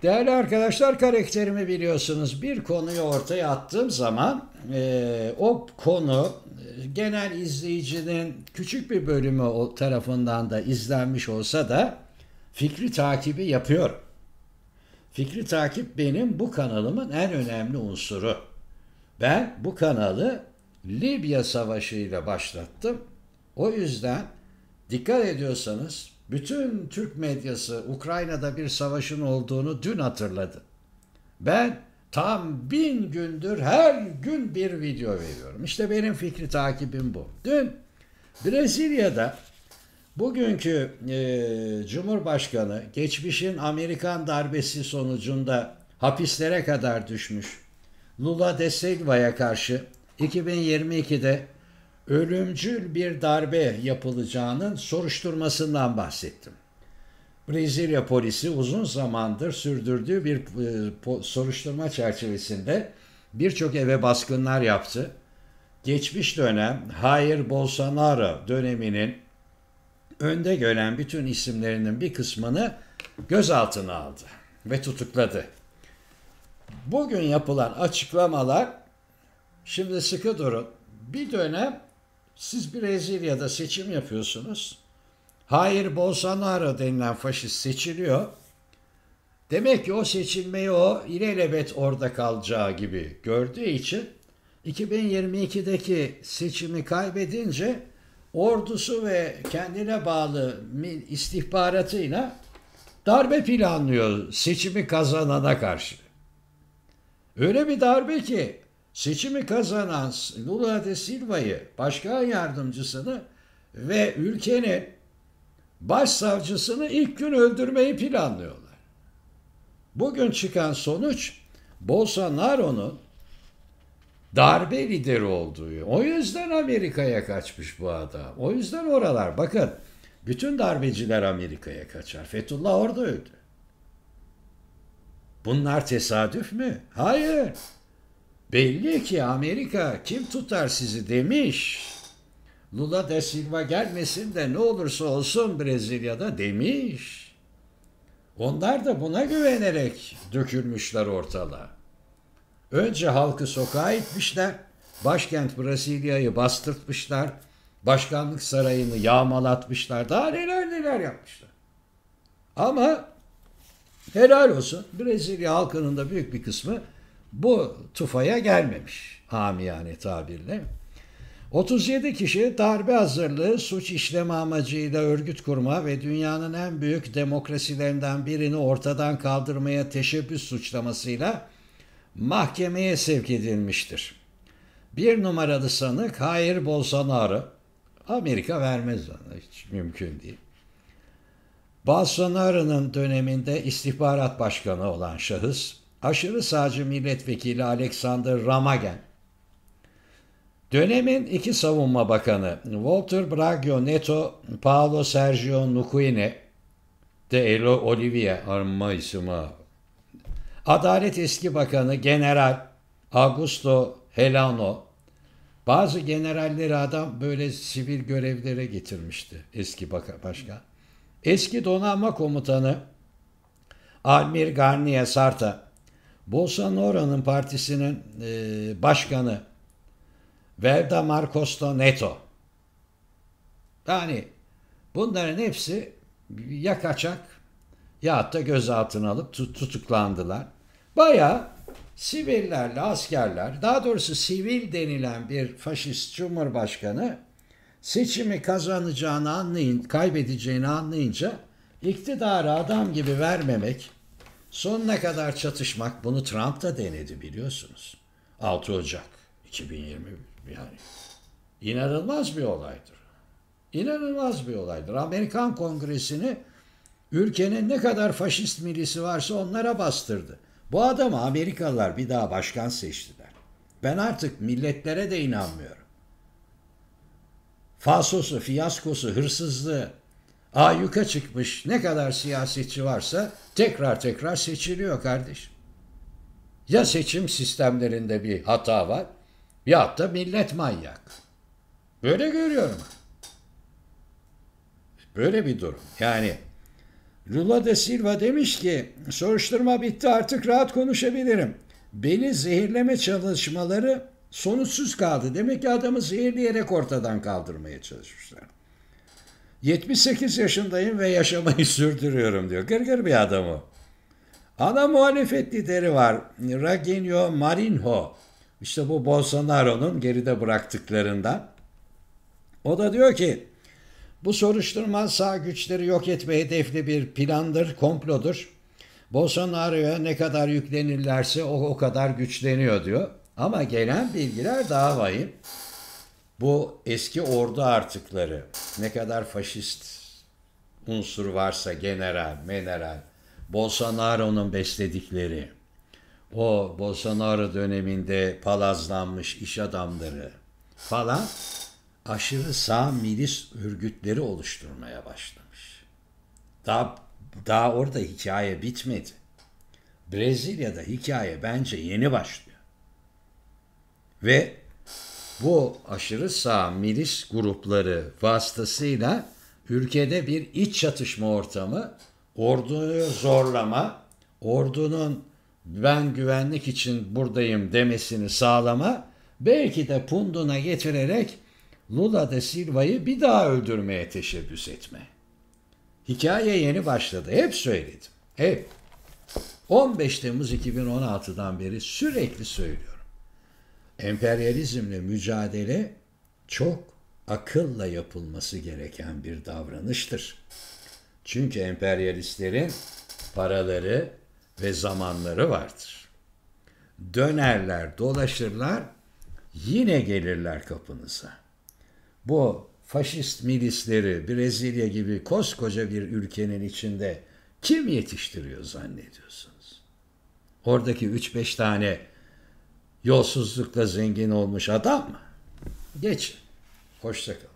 Değerli arkadaşlar, karakterimi biliyorsunuz. Bir konuyu ortaya attığım zaman o konu genel izleyicinin küçük bir bölümü tarafından da izlenmiş olsa da fikri takibi yapıyorum. Fikri takip benim bu kanalımın en önemli unsuru. Ben bu kanalı Libya Savaşı ile başlattım. O yüzden dikkat ediyorsanız bütün Türk medyası Ukrayna'da bir savaşın olduğunu dün hatırladı. Ben tam 1000 gündür her gün bir video veriyorum. İşte benim fikri takibim bu. Dün Brezilya'da bugünkü Cumhurbaşkanı geçmişin Amerikan darbesi sonucunda hapislere kadar düşmüş Lula da Silva'ya karşı 2022'de ölümcül bir darbe yapılacağının soruşturmasından bahsettim. Brezilya polisi uzun zamandır sürdürdüğü bir soruşturma çerçevesinde birçok eve baskınlar yaptı. Geçmiş dönem Jair Bolsonaro döneminin önde gelen bütün isimlerinin bir kısmını gözaltına aldı ve tutukladı. Bugün yapılan açıklamalar, şimdi sıkı durun, bir dönem siz Brezilya'da seçim yapıyorsunuz. Jair Bolsonaro denilen faşist seçiliyor. Demek ki o seçilmeyi o ilelebet orada kalacağı gibi gördüğü için 2022'deki seçimi kaybedince ordusu ve kendine bağlı istihbaratıyla darbe planlıyor seçimi kazanana karşı. Öyle bir darbe ki seçimi kazanan Lula da Silva'yı, başkan yardımcısını ve ülkenin başsavcısını ilk gün öldürmeyi planlıyorlar. Bugün çıkan sonuç Bolsonaro'nun darbe lideri olduğu. O yüzden Amerika'ya kaçmış bu adam. O yüzden oralar. Bakın, bütün darbeciler Amerika'ya kaçar. Fethullah orada öldü. Bunlar tesadüf mü? Hayır. Belli ki Amerika kim tutar sizi demiş. Lula da Silva gelmesin de ne olursa olsun Brezilya'da demiş. Onlar da buna güvenerek dökülmüşler ortalığa. Önce halkı sokağa itmişler, başkent Brezilya'yı bastırtmışlar, başkanlık sarayını yağmalatmışlar, daha neler neler yapmışlar. Ama helal olsun, Brezilya halkının da büyük bir kısmı bu tufaya gelmemiş, amiyane tabirle. 37 kişi darbe hazırlığı, suç işleme amacıyla örgüt kurma ve dünyanın en büyük demokrasilerinden birini ortadan kaldırmaya teşebbüs suçlamasıyla mahkemeye sevk edilmiştir. Bir numaralı sanık Jair Bolsonaro. Amerika vermez ona, hiç mümkün değil. Bolsonaro'nun döneminde istihbarat başkanı olan şahıs, aşırı sağcı milletvekili Alexander Ramagen, dönemin iki savunma bakanı Walter Braga Neto, Paulo Sergio Nukuine de Olivia Armaisuma, Adalet eski bakanı General Augusto Heleno, bazı generalleri adam böyle sivil görevlere getirmişti eski başkan. Eski donanma komutanı Almir Garnia Sarta, Bolsonaro'nun partisinin başkanı Velda Marcosto Neto. Yani bunların hepsi ya kaçak ya da gözaltına alıp tutuklandılar. Bayağı sivillerle askerler, daha doğrusu sivil denilen bir faşist cumhurbaşkanı seçimi kazanacağını kaybedeceğini anlayınca iktidarı adam gibi vermemek, sonuna kadar çatışmak, bunu Trump da denedi biliyorsunuz. 6 Ocak 2020, yani inanılmaz bir olaydır. İnanılmaz bir olaydır. Amerikan Kongresi'ni ülkenin ne kadar faşist milisi varsa onlara bastırdı. Bu adamı Amerikalılar bir daha başkan seçtiler. Ben artık milletlere de inanmıyorum. Falsosu, fiyaskosu, hırsızlığı ayyuka çıkmış ne kadar siyasetçi varsa tekrar seçiliyor kardeşim. Ya seçim sistemlerinde bir hata var ya da millet manyak. Böyle görüyorum. Böyle bir durum. Yani Lula da Silva demiş ki soruşturma bitti, artık rahat konuşabilirim. Beni zehirleme çalışmaları sonuçsuz kaldı. Demek ki adamı zehirleyerek ortadan kaldırmaya çalışmışlar. 78 yaşındayım ve yaşamayı sürdürüyorum diyor. Gırgır bir adam o. Ana muhalefet lideri var. Ragenio Marinho. İşte bu Bolsonaro'nun geride bıraktıklarından. O da diyor ki bu soruşturma sağ güçleri yok etme hedefli bir plandır, komplodur. Bolsonaro'ya ne kadar yüklenirlerse o kadar güçleniyor diyor. Ama gelen bilgiler daha vahim. Bu eski ordu artıkları, ne kadar faşist unsur varsa general, meneral, Bolsonaro'nun besledikleri, o Bolsonaro döneminde palazlanmış iş adamları falan aşırı sağ milis örgütleri oluşturmaya başlamış. Daha orada hikaye bitmedi. Brezilya'da hikaye bence yeni başlıyor. Ve bu aşırı sağ milis grupları vasıtasıyla ülkede bir iç çatışma ortamı, orduyu zorlama, ordunun ben güvenlik için buradayım demesini sağlama, belki de punduna getirerek Lula da Silva'yı bir daha öldürmeye teşebbüs etme. Hikaye yeni başladı. Hep söyledim. Hep. 15 Temmuz 2016'dan beri sürekli söylüyorum. Emperyalizmle mücadele çok akılla yapılması gereken bir davranıştır. Çünkü emperyalistlerin paraları ve zamanları vardır. Dönerler, dolaşırlar, yine gelirler kapınıza. Bu faşist milisleri Brezilya gibi koskoca bir ülkenin içinde kim yetiştiriyor zannediyorsunuz? Oradaki 3-5 tane yolsuzlukla zengin olmuş adam mı? Geçin. Hoşça kalın.